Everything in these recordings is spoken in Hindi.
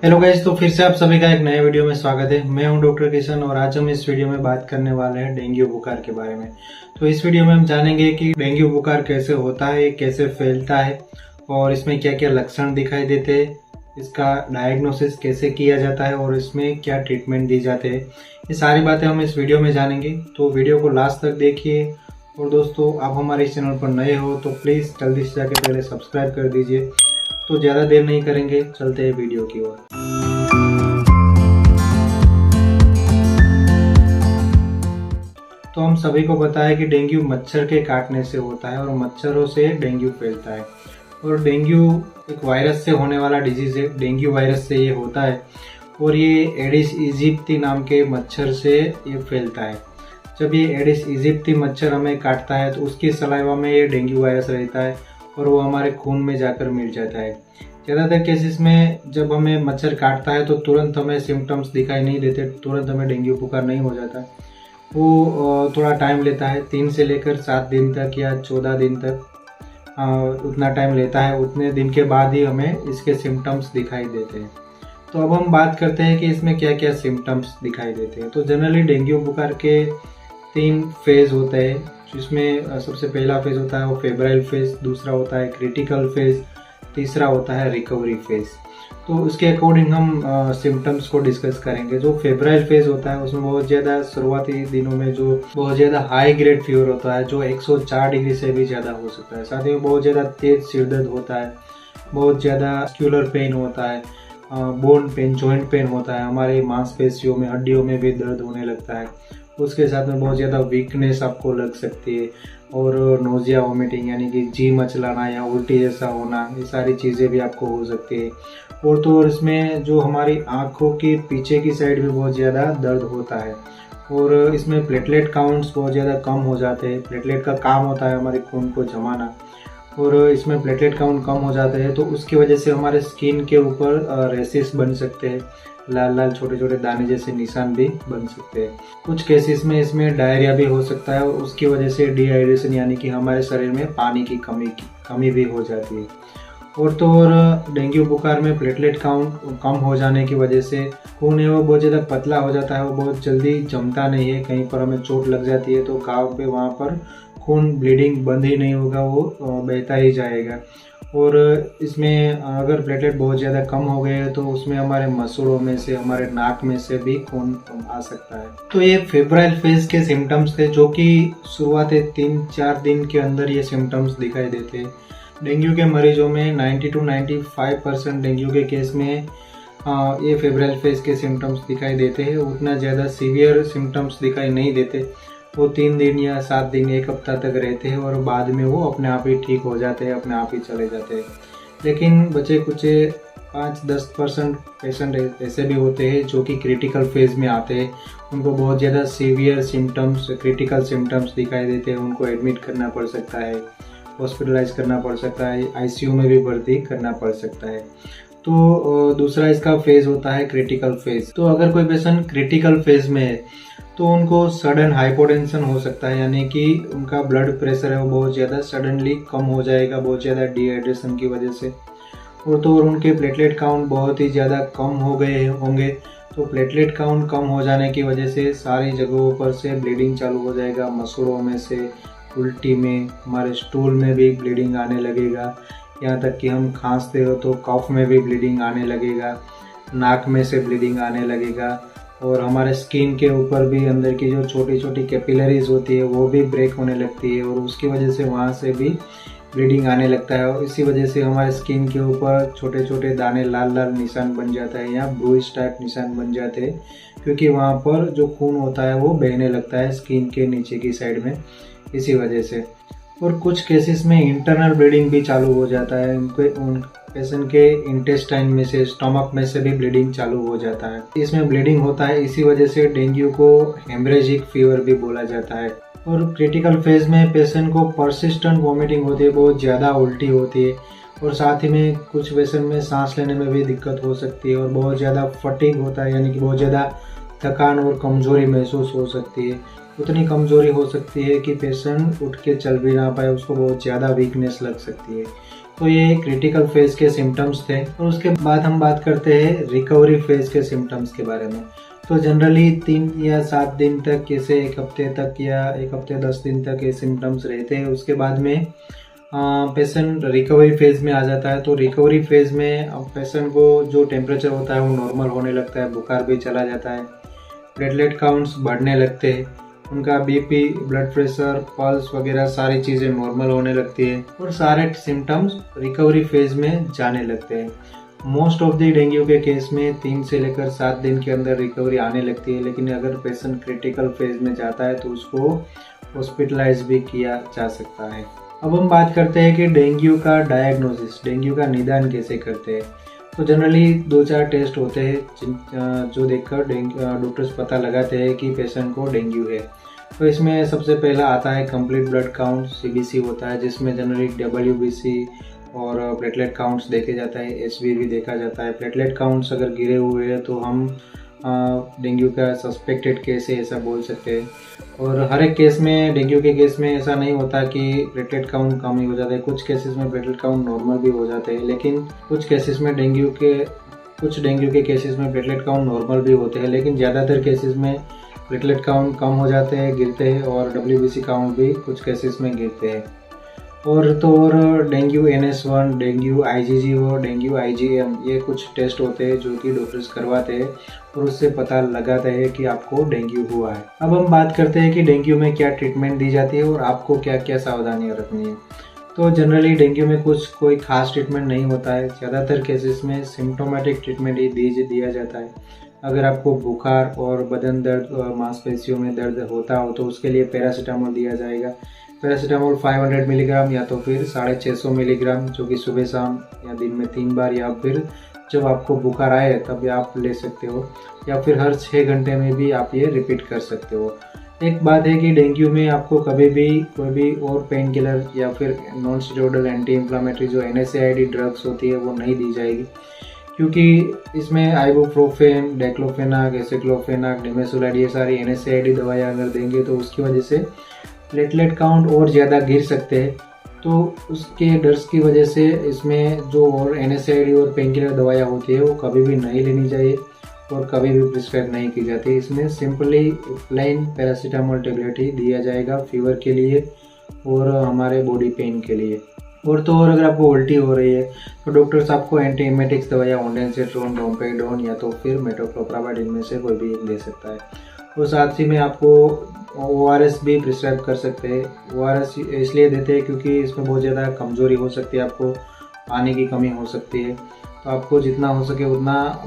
हेलो गाइस, तो फिर से आप सभी का एक नए वीडियो में स्वागत है। मैं हूं डॉक्टर किशन और आज हम इस वीडियो में बात करने वाले हैं डेंगू बुखार के बारे में। तो इस वीडियो में हम जानेंगे कि डेंगू बुखार कैसे होता है, कैसे फैलता है और इसमें क्या क्या लक्षण दिखाई देते हैं, इसका डायग्नोसिस कैसे किया जाता है और इसमें क्या ट्रीटमेंट दी जाते हैं। ये सारी बातें हम इस वीडियो में जानेंगे, तो वीडियो को लास्ट तक देखिए। और दोस्तों, आप हमारे इस चैनल पर नए हो तो प्लीज़ जल्दी से जाके पहले सब्सक्राइब कर दीजिए। तो ज़्यादा देर नहीं करेंगे, चलते हैं वीडियो की ओर। तो हम सभी को पता है कि डेंगू मच्छर के काटने से होता है और मच्छरों से डेंगू फैलता है। और डेंगू एक वायरस से होने वाला डिजीज है, डेंगू वायरस से ये होता है और ये एडिस इजिप्टी नाम के मच्छर से ये फैलता है। जब ये एडिस इजिप्टी मच्छर हमें काटता है तो उसकी सलाइवा में ये डेंगू वायरस रहता है और वो हमारे खून में जाकर मिल जाता है। ज़्यादातर केसेस में जब हमें मच्छर काटता है तो तुरंत हमें सिम्टम्स दिखाई नहीं देते, तुरंत हमें डेंगू बुखार नहीं हो जाता। वो थोड़ा टाइम लेता है, 3 से लेकर 7 दिन तक या 14 दिन तक उतना टाइम लेता है। उतने दिन के बाद ही हमें इसके सिम्टम्स दिखाई देते हैं। तो अब हम बात करते हैं कि इसमें क्या क्या सिम्टम्स दिखाई देते हैं। तो जनरली डेंगू बुखार के 3 फेज होते हैं, जिसमें सबसे पहला फेज होता है वो फेब्राइल फेज, दूसरा होता है क्रिटिकल फेज, तीसरा होता है रिकवरी फेज। तो उसके अकॉर्डिंग हम सिम्टम्स को डिस्कस करेंगे। जो फेब्राइल फेज होता है उसमें बहुत ज़्यादा शुरुआती दिनों में जो बहुत ज़्यादा हाई ग्रेड फीवर होता है, जो 104 डिग्री से भी ज़्यादा हो सकता है। साथ ही में बहुत ज़्यादा तेज सिरदर्द होता है, बहुत ज़्यादा मस्कुलर पेन होता है, बोन पेन, जॉइंट पेन होता है, हमारे मांसपेशियों में, हड्डियों में भी दर्द होने लगता है। उसके साथ में बहुत ज़्यादा वीकनेस आपको लग सकती है और नोजिया, वोमिटिंग यानी कि जी मचलाना या उल्टी जैसा होना, ये सारी चीज़ें भी आपको हो सकती है। और तो और इसमें जो हमारी आँखों के पीछे की साइड भी बहुत ज़्यादा दर्द होता है और इसमें प्लेटलेट काउंट्स बहुत ज़्यादा कम हो जाते हैं। प्लेटलेट का काम होता है हमारे खून को जमाना, और इसमें प्लेटलेट काउंट कम हो जाते हैं तो उसकी वजह से हमारे स्किन के ऊपर रेसेस बन सकते हैं, लाल लाल छोटे छोटे दाने जैसे निशान भी बन सकते हैं। कुछ केसेस में इसमें डायरिया भी हो सकता है और उसकी वजह से डिहाइड्रेशन यानी कि हमारे शरीर में पानी की कमी भी हो जाती है। और तो और डेंगू बुखार में प्लेटलेट काउंट कम हो जाने की वजह से खून है वो बहुत ज़्यादा पतला हो जाता है, वो बहुत जल्दी जमता नहीं है। कहीं पर हमें चोट लग जाती है तो घाव पे वहाँ पर खून ब्लीडिंग बंद ही नहीं होगा, वो बहता ही जाएगा। और इसमें अगर प्लेटलेट बहुत ज़्यादा कम हो गए तो उसमें हमारे मसूड़ों में से, हमारे नाक में से भी खून आ सकता है। तो ये फेब्राइल फेज के सिम्टम्स थे, जो कि शुरुआती 3-4 दिन के अंदर ये सिम्टम्स दिखाई देते हैं। डेंगू के मरीजों में 90 to 95% डेंगू के केस में ये फेब्राइल फेज के सिम्टम्स दिखाई देते हैं। उतना ज़्यादा सीवियर सिम्टम्स दिखाई नहीं देते, वो 3 दिन या 7 दिन, 1 हफ्ता तक रहते हैं और बाद में वो अपने आप ही ठीक हो जाते हैं, अपने आप ही चले जाते हैं। लेकिन बचे कुछ 5-10% पेशेंट ऐसे भी होते हैं जो कि क्रिटिकल फेज में आते हैं। उनको बहुत ज़्यादा सीवियर सिम्टम्स, क्रिटिकल सिम्टम्स दिखाई देते हैं, उनको एडमिट करना पड़ सकता है, हॉस्पिटलाइज करना पड़ सकता है, आईसीयू में भी भर्ती करना पड़ सकता है। तो दूसरा इसका फेज होता है क्रिटिकल फेज। तो अगर कोई पेशेंट क्रिटिकल फेज में है तो उनको सडन हाइपोटेंशन हो सकता है, यानी कि उनका ब्लड प्रेशर है वो बहुत ज़्यादा सडनली कम हो जाएगा, बहुत ज़्यादा डिहाइड्रेशन की वजह से। और तो और उनके प्लेटलेट काउंट बहुत ही ज़्यादा कम हो गए होंगे। तो प्लेटलेट काउंट कम हो जाने की वजह से सारी जगहों पर से ब्लीडिंग चालू हो जाएगा, मसूड़ों में से, उल्टी में, हमारे स्टूल में भी ब्लीडिंग आने लगेगा। यहाँ तक कि हम खांसते हो तो कफ में भी ब्लीडिंग आने लगेगा, नाक में से ब्लीडिंग आने लगेगा और हमारे स्किन के ऊपर भी अंदर की जो छोटी छोटी कैपिलरीज होती है वो भी ब्रेक होने लगती है और उसकी वजह से वहाँ से भी ब्लीडिंग आने लगता है। और इसी वजह से हमारे स्किन के ऊपर छोटे छोटे दाने, लाल लाल निशान बन जाता है या ब्रूइश टाइप निशान बन जाते हैं, क्योंकि वहाँ पर जो खून होता है वो बहने लगता है स्किन के नीचे की साइड में, इसी वजह से। और कुछ केसेस में इंटरनल ब्लीडिंग भी चालू हो जाता है, उन पेशेंट के इंटेस्टाइन में से, स्टमक में से भी ब्लीडिंग चालू हो जाता है। इसमें ब्लीडिंग होता है, इसी वजह से डेंगू को हेमरेजिक फीवर भी बोला जाता है। और क्रिटिकल फेज में पेशेंट को परसिस्टेंट वोमिटिंग होती है, बहुत ज़्यादा उल्टी होती है और साथ ही में कुछ पेशेंट में सांस लेने में भी दिक्कत हो सकती है और बहुत ज़्यादा फटीग होता है, यानी कि बहुत ज़्यादा थकान और कमजोरी महसूस हो सकती है। उतनी कमजोरी हो सकती है कि पेशेंट उठ के चल भी ना पाए, उसको बहुत ज़्यादा वीकनेस लग सकती है। तो ये क्रिटिकल फेज के सिम्टम्स थे। और उसके बाद हम बात करते हैं रिकवरी फेज के सिम्टम्स के बारे में। तो जनरली 3 या 7 दिन तक, जैसे 1 हफ्ते तक या 1 हफ्ते 10 दिन तक ये सिम्टम्स रहते हैं। उसके बाद में पेशेंट रिकवरी फेज में आ जाता है। तो रिकवरी फेज में पेशेंट को जो टेम्परेचर होता है वो नॉर्मल होने लगता है, बुखार भी चला जाता है, प्लेटलेट काउंट्स बढ़ने लगते हैं, उनका बीपी, ब्लड प्रेशर, पल्स वगैरह सारी चीज़ें नॉर्मल होने लगती है और सारे सिम्टम्स रिकवरी फेज में जाने लगते हैं। मोस्ट ऑफ द डेंगू के केस में 3 से लेकर 7 दिन के अंदर रिकवरी आने लगती है, लेकिन अगर पेशेंट क्रिटिकल फेज में जाता है तो उसको हॉस्पिटलाइज भी किया जा सकता है। अब हम बात करते हैं कि डेंगू का डायग्नोसिस, डेंगू का निदान कैसे करते हैं। तो जनरली 2-4 टेस्ट होते हैं जो देखकर डॉक्टर्स पता लगाते हैं कि पेशेंट को डेंगू है। तो इसमें सबसे पहला आता है कंप्लीट ब्लड काउंट, सीबीसी होता है, जिसमें जनरली डब्ल्यूबीसी और प्लेटलेट काउंट्स देखे जाता है, एसवीवी देखा जाता है। प्लेटलेट काउंट्स अगर गिरे हुए हैं तो हम डेंगू का सस्पेक्टेड केस है ऐसा बोल सकते हैं। और हर एक केस में, डेंगू के केस में ऐसा नहीं होता कि प्लेटलेट काउंट कम ही हो जाता है। कुछ केसेस में प्लेटलेट काउंट नॉर्मल भी हो जाते हैं, लेकिन कुछ डेंगू के केसेस में प्लेटलेट काउंट नॉर्मल भी होते हैं, लेकिन ज़्यादातर केसेस में प्लेटलेट काउंट कम हो जाते हैं, गिरते हैं, और डब्ल्यूबीसी काउंट भी कुछ केसेस में गिरते हैं। और डेंगू NS1, डेंगू IgG और डेंगू IgM, ये कुछ टेस्ट होते हैं जो कि डॉक्टर्स करवाते हैं और उससे पता लगाते हैं कि आपको डेंगू हुआ है। अब हम बात करते हैं कि डेंगू में क्या ट्रीटमेंट दी जाती है और आपको क्या क्या सावधानियां रखनी है। तो जनरली डेंगू में कोई खास ट्रीटमेंट नहीं होता है। ज़्यादातर केसेस में सिम्टोमेटिक ट्रीटमेंट ही दिया जाता है। अगर आपको बुखार और बदन दर्द, मांसपेशियों में दर्द होता हो तो उसके लिए पैरासीटामोल दिया जाएगा। पैरासीटामोल 500 मिलीग्राम या तो फिर 650 मिलीग्राम, जो कि सुबह शाम या दिन में 3 बार, या फिर जब आपको बुखार आए तब आप ले सकते हो, या फिर हर 6 घंटे में भी आप ये रिपीट कर सकते हो। एक बात है कि डेंगू में आपको कभी भी कोई भी और पेन किलर या फिर नॉन स्टेरॉयडल एंटी इन्फ्लामेटरी जो NSAID ड्रग्स होती है वो नहीं दी जाएगी, क्योंकि इसमें आइबुप्रोफेन, डेक्लोफेनाक, एसिक्लोफेनाक, निमेसुलाइड, ये सारी NSAID दवाइयाँ अगर देंगे तो उसकी वजह से प्लेटलेट काउंट और ज़्यादा गिर सकते हैं। तो उसके डर्स की वजह से इसमें जो और NSAID और पेन किलर दवाइयाँ होती है वो कभी भी नहीं लेनी चाहिए और कभी भी प्रिस्क्राइब नहीं की जाती। इसमें सिंपली प्लेन पैरासीटामोल टेबलेट ही दिया जाएगा फीवर के लिए और हमारे बॉडी पेन के लिए। और अगर आपको उल्टी हो रही है तो डॉक्टर्स आपको एंटी एमेटिक्स दवाइयाँ ऑन्डेंसेट्रोन, डोमपेडोन या तो फिर मेटोक्लोप्रामाइड, इनमें से कोई भी एक दे सकता है। और साथ ही में आपको ORS भी प्रिस्क्राइब कर सकते हैं। ORS इसलिए देते हैं क्योंकि इसमें बहुत ज़्यादा कमज़ोरी हो सकती है, आपको पानी की कमी हो सकती है। तो आपको जितना हो सके उतना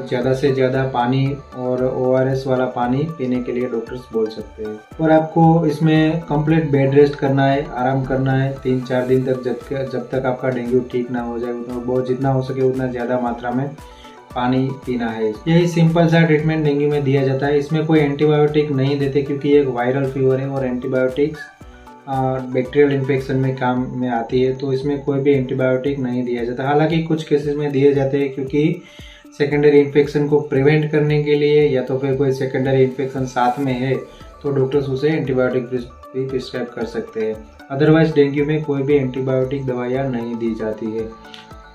ज़्यादा से ज़्यादा पानी और ORS वाला पानी पीने के लिए डॉक्टर्स बोल सकते हैं। और आपको इसमें कंप्लीट बेड रेस्ट करना है, आराम करना है 3-4 दिन तक, जब तक आपका डेंगू ठीक ना हो जाए। बहुत जितना हो सके उतना ज़्यादा मात्रा में पानी पीना है। यही सिंपल सा ट्रीटमेंट डेंगू में दिया जाता है। इसमें कोई एंटीबायोटिक नहीं देते क्योंकि एक वायरल फीवर है और एंटीबायोटिक्स बैक्टीरियल इन्फेक्शन में काम में आती है, तो इसमें कोई भी एंटीबायोटिक नहीं दिया जाता। हालांकि कुछ केसेस में दिए जाते हैं क्योंकि सेकेंडरी इन्फेक्शन को प्रिवेंट करने के लिए, या तो फिर कोई सेकेंडरी इन्फेक्शन साथ में है तो डॉक्टर्स उसे एंटीबायोटिक भी प्रिस्क्राइब कर सकते हैं। अदरवाइज डेंगू में कोई भी एंटीबायोटिक दवाइयाँ नहीं दी जाती है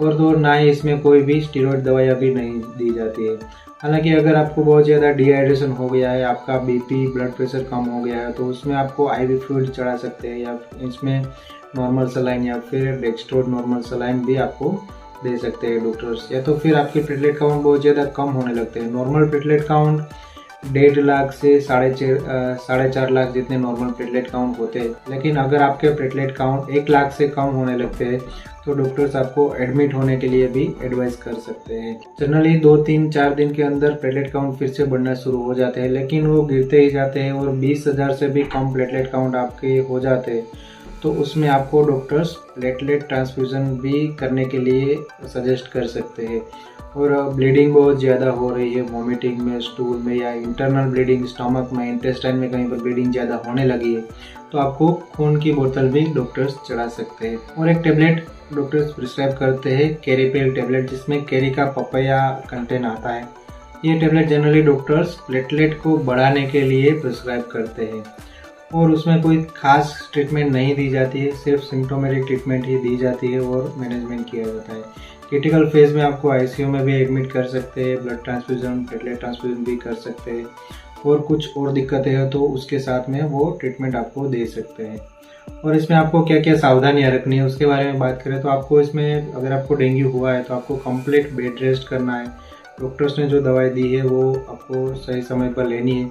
और ना ही इसमें कोई भी स्टेरॉइड दवाइयाँ भी नहीं दी जाती है। हालांकि अगर आपको बहुत ज़्यादा डिहाइड्रेशन हो गया है, आपका बीपी, ब्लड प्रेशर कम हो गया है, तो उसमें आपको IV फ्लूइड चढ़ा सकते हैं, या इसमें नॉर्मल सलाइन या फिर डेक्स्ट्रोड नॉर्मल सलाइन भी आपको दे सकते हैं डॉक्टर्स। या तो फिर आपके प्लेटलेट काउंट बहुत ज़्यादा कम होने लगते हैं। नॉर्मल प्लेटलेट काउंट 1.5 लाख से 4.5 लाख जितने नॉर्मल प्लेटलेट काउंट होते हैं, लेकिन अगर आपके प्लेटलेट काउंट 1 लाख से कम होने लगते हैं तो डॉक्टर्स आपको एडमिट होने के लिए भी एडवाइस कर सकते हैं। जनरली 2-3-4 दिन के अंदर प्लेटलेट काउंट फिर से बढ़ना शुरू हो जाते हैं, लेकिन वो गिरते ही जाते हैं और 20,000 से भी कम प्लेटलेट काउंट आपके हो जाते हैं तो उसमें आपको डॉक्टर्स प्लेटलेट ट्रांसफ्यूज़न भी करने के लिए सजेस्ट कर सकते हैं। और ब्लीडिंग बहुत ज़्यादा हो रही है, वॉमिटिंग में, स्टूल में, या इंटरनल ब्लीडिंग, स्टमक में, इंटेस्टाइन में कहीं पर ब्लीडिंग ज़्यादा होने लगी है तो आपको खून की बोतल भी डॉक्टर्स चढ़ा सकते हैं। और एक टेबलेट डॉक्टर्स प्रिस्क्राइब करते हैं, कैरीपेल टेबलेट, जिसमें कैरी का पपैया कंटेंट आता है। ये टेबलेट जनरली डॉक्टर्स प्लेटलेट को बढ़ाने के लिए प्रिस्क्राइब करते हैं। और उसमें कोई खास ट्रीटमेंट नहीं दी जाती है, सिर्फ सिम्टोमेटिक ट्रीटमेंट ही दी जाती है और मैनेजमेंट किया जाता है। क्रिटिकल फेज में आपको आईसीयू में भी एडमिट कर सकते हैं, ब्लड ट्रांसफ्यूजन, प्लेटलेट ट्रांसफ्यूजन भी कर सकते हैं, और कुछ और दिक्कतें हैं तो उसके साथ में वो ट्रीटमेंट आपको दे सकते हैं। और इसमें आपको क्या क्या सावधानियां रखनी है उसके बारे में बात करें तो आपको इसमें, अगर आपको डेंगू हुआ है तो आपको कंप्लीट बेड रेस्ट करना है। डॉक्टर्स ने जो दवाई दी है वो आपको सही समय पर लेनी है,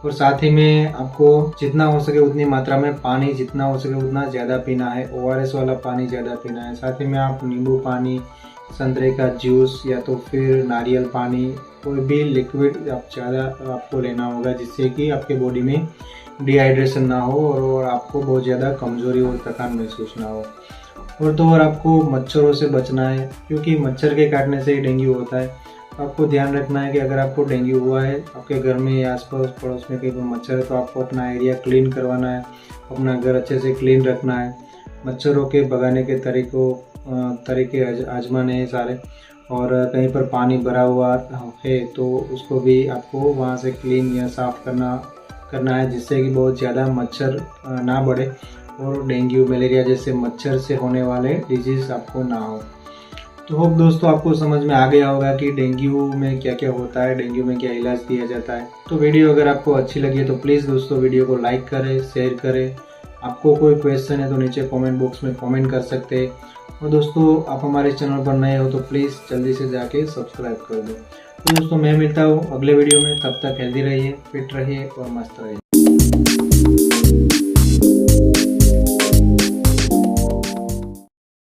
और साथ ही में आपको जितना हो सके उतनी मात्रा में पानी, जितना हो सके उतना ज़्यादा पीना है। ओआरएस वाला पानी ज़्यादा पीना है। साथ ही में आप नींबू पानी, संतरे का जूस या तो फिर नारियल पानी, कोई भी लिक्विड आप ज़्यादा आपको लेना होगा, जिससे कि आपके बॉडी में डिहाइड्रेशन ना हो और आपको बहुत ज़्यादा कमजोरी और थकान महसूस ना हो। और तो और आपको मच्छरों से बचना है, क्योंकि मच्छर के काटने से ही डेंगू होता है। आपको ध्यान रखना है कि अगर आपको डेंगू हुआ है, आपके घर में या आसपास पड़ोस में कहीं पर मच्छर है तो आपको अपना एरिया क्लीन करवाना है, अपना घर अच्छे से क्लीन रखना है। मच्छरों के भगाने के तरीके आजमाने हैं सारे, और कहीं पर पानी भरा हुआ है तो उसको भी आपको वहाँ से क्लीन या साफ करना है, जिससे कि बहुत ज़्यादा मच्छर ना बढ़े और डेंगू, मलेरिया जैसे मच्छर से होने वाले डिजीज़ आपको ना हो। तो होप दोस्तों आपको समझ में आ गया होगा कि डेंगू में क्या क्या होता है, डेंगू में क्या इलाज दिया जाता है। तो वीडियो अगर आपको अच्छी लगी है तो प्लीज़ दोस्तों वीडियो को लाइक करें, शेयर करें। आपको कोई क्वेश्चन है तो नीचे कमेंट बॉक्स में कमेंट कर सकते हैं। और दोस्तों आप हमारे चैनल पर नए हो तो प्लीज़ जल्दी से जाके सब्सक्राइब कर दो। तो दोस्तों मैं मिलता हूँ अगले वीडियो में, तब तक हेल्दी रहिए, फिट रहिए और मस्त रहिए।